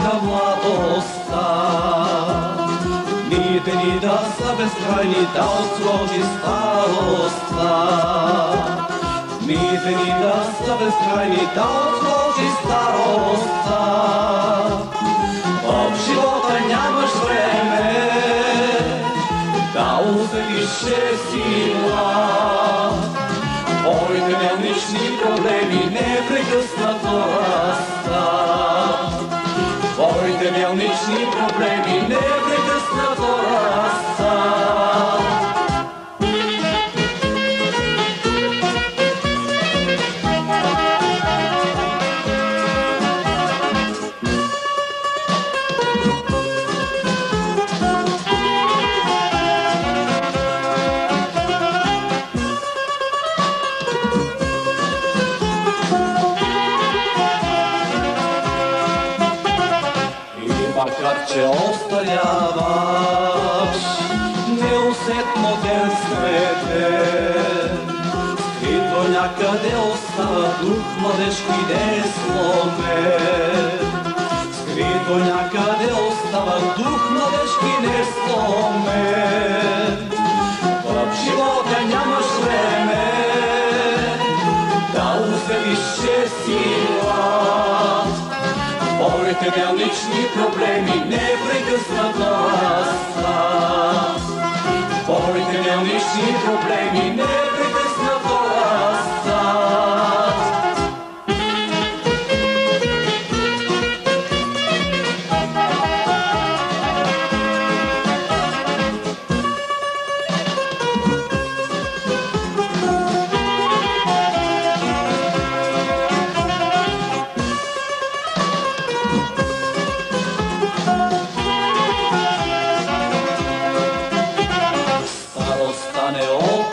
на младостта. Дните ни да са безкрайни, да отсложи старостта. Дните ни да са безкрайни, да отсложи старостта. В живота нямаш време да усетиш, че си млад. Твоите мелнични проблеми непрекъснато растат. Твоите мелнични проблеми непрекъснато растат. Макар че остаряваш, неусетно ден след ден, скрито някъде остава дух младежки несломен. Скрито някъде остава дух младежки несломен. В живота нямаш време да усетиш, че си млад. Твоите мелнични проблеми непрекъснато растат. Твоите мелнични проблеми непрекъснато растат.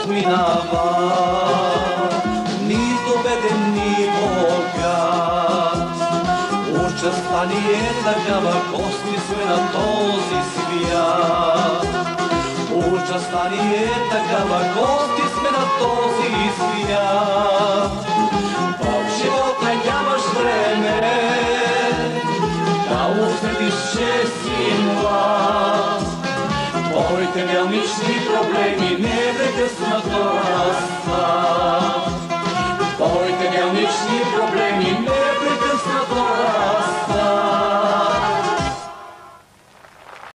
Минава, нито беден, ни богат. Участта ни е такава, гости сме на този свят. Участта ни е такава, гости сме на този свят. В живота нямаш време да усетиш, че си млад. Твоите мелнични проблеми непрекъснато растат.